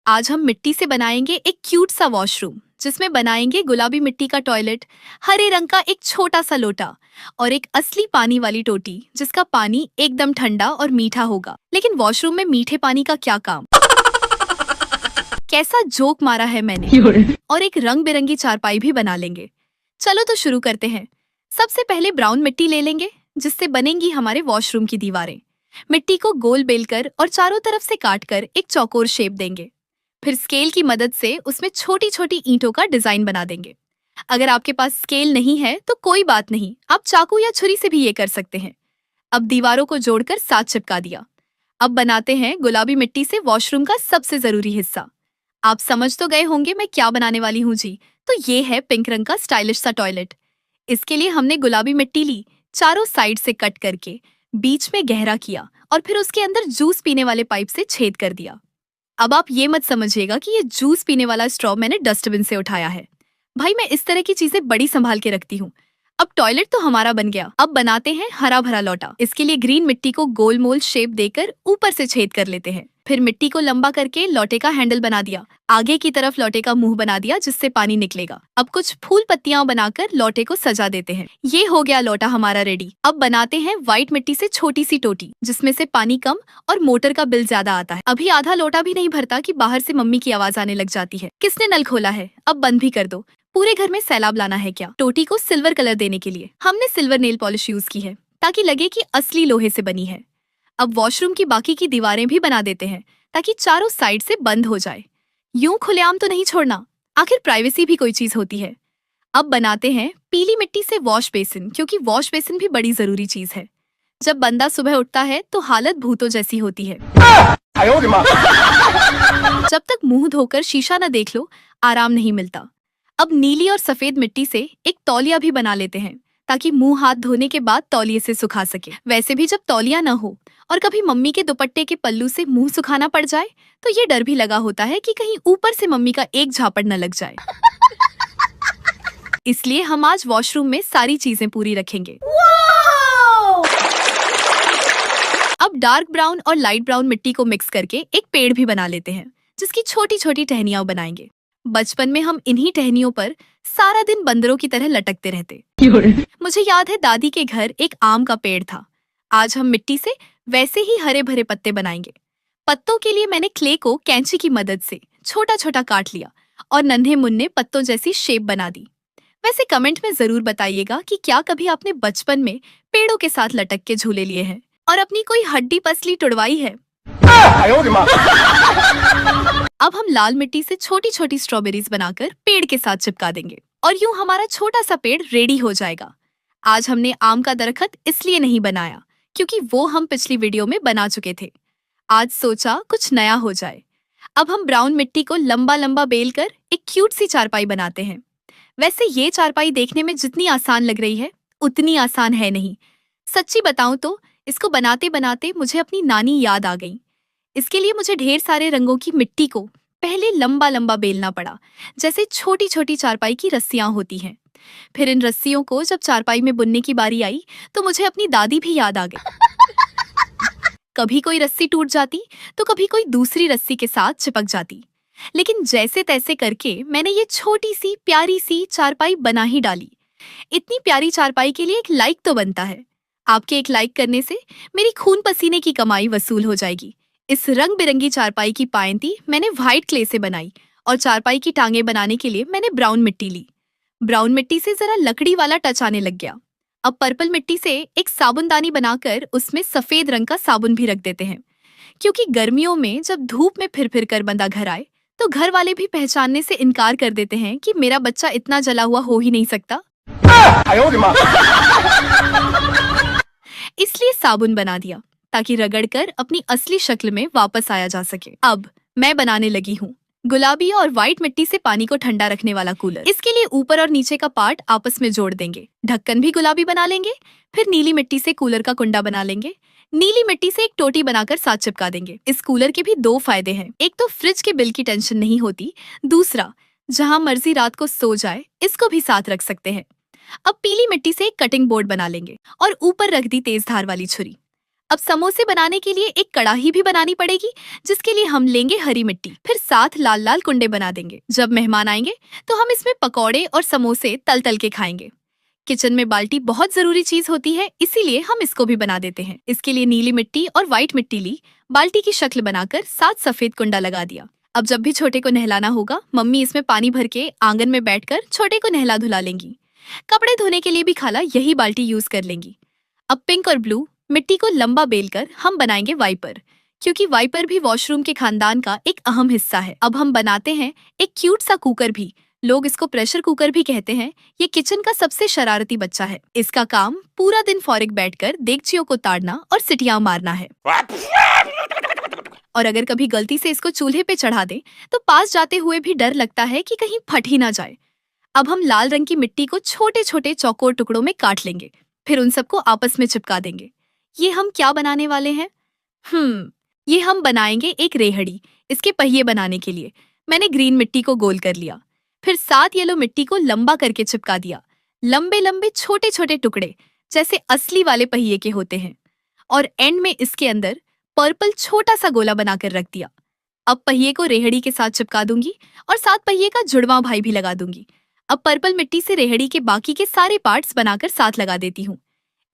आज हम मिट्टी से बनाएंगे एक क्यूट सा वॉशरूम जिसमें बनाएंगे गुलाबी मिट्टी का टॉयलेट, हरे रंग का एक छोटा सा लोटा और एक असली पानी वाली टोटी जिसका पानी एकदम ठंडा और मीठा होगा। लेकिन वॉशरूम में मीठे पानी का क्या काम? कैसा जोक मारा है मैंने। और एक रंग बिरंगी चारपाई भी बना लेंगे। चलो तो शुरू करते हैं। सबसे पहले ब्राउन मिट्टी ले लेंगे जिससे बनेंगी हमारे वॉशरूम की दीवारें। मिट्टी को गोल बेलकर और चारों तरफ से काटकर एक चौकोर शेप देंगे। फिर स्केल की मदद से उसमें छोटी छोटी ईंटों का डिजाइन बना देंगे। अगर आपके पास स्केल नहीं है तो कोई बात नहीं, आप चाकू या छुरी से भी ये कर सकते हैं। अब दीवारों को जोड़कर साथ चिपका दिया। अब बनाते हैं गुलाबी मिट्टी से वॉशरूम का सबसे जरूरी हिस्सा। आप समझ तो गए होंगे मैं क्या बनाने वाली हूँ जी। तो ये है पिंक रंग का स्टाइलिश सा टॉयलेट। इसके लिए हमने गुलाबी मिट्टी ली, चारों साइड से कट करके बीच में गहरा किया और फिर उसके अंदर जूस पीने वाले पाइप से छेद कर दिया। अब आप ये मत समझिएगा कि ये जूस पीने वाला स्ट्रॉ मैंने डस्टबिन से उठाया है। भाई मैं इस तरह की चीजें बड़ी संभाल के रखती हूँ। अब टॉयलेट तो हमारा बन गया। अब बनाते हैं हरा भरा लौटा। इसके लिए ग्रीन मिट्टी को गोल मोल शेप देकर ऊपर से छेद कर लेते हैं। फिर मिट्टी को लंबा करके लौटे का हैंडल बना दिया। आगे की तरफ लौटे का मुंह बना दिया जिससे पानी निकलेगा। अब कुछ फूल पत्तियां बनाकर लौटे को सजा देते हैं। ये हो गया लौटा हमारा रेडी। अब बनाते हैं व्हाइट मिट्टी से छोटी सी टोटी जिसमें से पानी कम और मोटर का बिल ज्यादा आता है। अभी आधा लोटा भी नहीं भरता कि बाहर से मम्मी की आवाज आने लग जाती है, किसने नल खोला है, अब बंद भी कर दो। पूरे घर में सैलाब लाना है क्या? टोटी को सिल्वर कलर देने के लिए हमने सिल्वर नेल पॉलिश यूज की है ताकि लगे कि असली लोहे से बनी है। अब वॉशरूम की बाकी की दीवारें भी बना देते हैं ताकि चारों साइड से बंद हो जाए। यूं खुलेआम तो नहीं छोड़ना, आखिर प्राइवेसी भी कोई चीज होती है। अब बनाते हैं पीली मिट्टी से वॉश बेसिन, क्योंकि वॉश बेसिन भी बड़ी जरूरी चीज है। जब बंदा सुबह उठता है तो हालत भूतों जैसी होती है। जब तक मुंह धोकर शीशा न देख लो आराम नहीं मिलता। अब नीली और सफेद मिट्टी से एक तौलिया भी बना लेते हैं ताकि मुंह हाथ धोने के बाद तौलिए से सुखा सके। वैसे भी जब तौलिया न हो और कभी मम्मी के दुपट्टे के पल्लू से मुंह सुखाना पड़ जाए तो ये डर भी लगा होता है कि कहीं ऊपर से मम्मी का एक झापड़ न लग जाए। इसलिए हम आज वॉशरूम में सारी चीजें पूरी रखेंगे। अब डार्क ब्राउन और लाइट ब्राउन मिट्टी को मिक्स करके एक पेड़ भी बना लेते हैं जिसकी छोटी छोटी टहनियां बनाएंगे। बचपन में हम इन्हीं टहनियों पर सारा दिन बंदरों की तरह लटकते रहते। मुझे याद है दादी के घर एक आम का पेड़ था। आज हम मिट्टी से वैसे ही हरे भरे पत्ते बनाएंगे। पत्तों के लिए मैंने क्ले को कैंची की मदद से छोटा छोटा काट लिया और नन्हे मुन्ने पत्तों जैसी शेप बना दी। वैसे कमेंट में जरूर बताइएगा कि क्या कभी आपने बचपन में पेड़ों के साथ लटक के झूले लिए हैं और अपनी कोई हड्डी पसली तुड़वाई है। अब हम लाल मिट्टी से छोटी छोटी स्ट्रॉबेरीज बनाकर पेड़ के साथ चिपका देंगे और यूं हमारा छोटा सा पेड़ रेडी हो जाएगा। आज हमने आम का दरख्त इसलिए नहीं बनाया क्योंकि वो हम पिछली वीडियो में बना चुके थे। आज सोचा कुछ नया हो जाए। अब हम ब्राउन मिट्टी को लंबा लंबा बेल कर एक क्यूट सी चारपाई बनाते हैं। वैसे ये चारपाई देखने में जितनी आसान लग रही है उतनी आसान है नहीं। सच्ची बताऊं तो इसको बनाते बनाते मुझे अपनी नानी याद आ गई। इसके लिए मुझे ढेर सारे रंगों की मिट्टी को पहले लंबा लंबा बेलना पड़ा, जैसे छोटी छोटी चारपाई की रस्सियां होती हैं। फिर इन रस्सियों को जब चारपाई में बुनने की बारी आई तो मुझे अपनी दादी भी याद आ गई। कभी कोई रस्सी टूट जाती तो कभी कोई दूसरी रस्सी के साथ चिपक जाती, लेकिन जैसे तैसे करके मैंने ये छोटी सी प्यारी सी चारपाई बना ही डाली। इतनी प्यारी चारपाई के लिए एक लाइक तो बनता है। आपके एक लाइक करने से मेरी खून पसीने की कमाई वसूल हो जाएगी। इस रंग बिरंगी चारपाई की पायंती मैंने व्हाइट क्ले से बनाई और चारपाई की टांगे बनाने के लिए मैंने ब्राउन मिट्टी ली। ब्राउन मिट्टी से जरा लकड़ी वाला टच आने लग गया। अब पर्पल मिट्टी से एक साबुनदानी बनाकर उसमें सफेद रंग का साबुन भी रख देते हैं, क्योंकि गर्मियों में जब धूप में फिर कर बंदा घर आए तो घर वाले भी पहचानने से इनकार कर देते हैं कि मेरा बच्चा इतना जला हुआ हो ही नहीं सकता। इसलिए साबुन बना दिया ताकि रगड़कर अपनी असली शक्ल में वापस आया जा सके। अब मैं बनाने लगी हूँ गुलाबी और व्हाइट मिट्टी से पानी को ठंडा रखने वाला कूलर। इसके लिए ऊपर और नीचे का पार्ट आपस में जोड़ देंगे। ढक्कन भी गुलाबी बना लेंगे। फिर नीली मिट्टी से कूलर का कुंडा बना लेंगे। नीली मिट्टी से एक टोटी बनाकर साथ चिपका देंगे। इस कूलर के भी दो फायदे हैं। एक तो फ्रिज के बिल की टेंशन नहीं होती, दूसरा जहाँ मर्जी रात को सो जाए इसको भी साथ रख सकते हैं। अब पीली मिट्टी से एक कटिंग बोर्ड बना लेंगे और ऊपर रख दी तेज धार वाली छुरी। अब समोसे बनाने के लिए एक कड़ाही भी बनानी पड़ेगी, जिसके लिए हम लेंगे हरी मिट्टी, फिर 7 लाल लाल कुंडे बना देंगे। जब मेहमान आएंगे तो हम इसमें पकौड़े और समोसे तल तल के खाएंगे। किचन में बाल्टी बहुत जरूरी चीज होती है, इसीलिए हम इसको भी बना देते हैं। इसके लिए नीली मिट्टी और व्हाइट मिट्टी ली, बाल्टी की शक्ल बनाकर 7 सफेद कुंडा लगा दिया। अब जब भी छोटे को नहलाना होगा, मम्मी इसमें पानी भर के आंगन में बैठकर छोटे को नहला धुला लेंगी। कपड़े धोने के लिए भी खाला यही बाल्टी यूज कर लेंगी। अब पिंक और ब्लू मिट्टी को लंबा बेलकर हम बनाएंगे वाइपर, क्योंकि वाइपर भी वॉशरूम के खानदान का एक अहम हिस्सा है। अब हम बनाते हैं एक क्यूट सा कुकर भी, लोग इसको प्रेशर कुकर भी कहते हैं। ये किचन का सबसे शरारती बच्चा है। इसका काम पूरा दिन फौरिक बैठकर देगचियों को ताड़ना और सिटियां मारना है। और अगर कभी गलती से इसको चूल्हे पे चढ़ा दे तो पास जाते हुए भी डर लगता है कि कहीं फट ही ना जाए। अब हम लाल रंग की मिट्टी को छोटे छोटे चौकोर टुकड़ों में काट लेंगे, फिर उन सबको आपस में चिपका देंगे। ये हम क्या बनाने वाले हैं? ये हम बनाएंगे एक रेहड़ी। इसके पहिए बनाने के लिए मैंने ग्रीन मिट्टी को गोल कर लिया, फिर 7 येलो मिट्टी को लंबा करके चिपका दिया, लंबे लंबे छोटे छोटे टुकड़े जैसे असली वाले पहिए के होते हैं। और एंड में इसके अंदर पर्पल छोटा सा गोला बनाकर रख दिया। अब पहिए को रेहड़ी के साथ चिपका दूंगी और साथ पहिए का जुड़वा भाई भी लगा दूंगी। अब पर्पल मिट्टी से रेहड़ी के बाकी के सारे पार्ट्स बनाकर साथ लगा देती हूँ।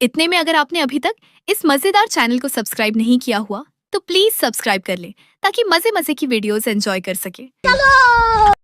इतने में अगर आपने अभी तक इस मजेदार चैनल को सब्सक्राइब नहीं किया हुआ तो प्लीज सब्सक्राइब कर लें, ताकि मजे मजे की वीडियोस एंजॉय कर सके।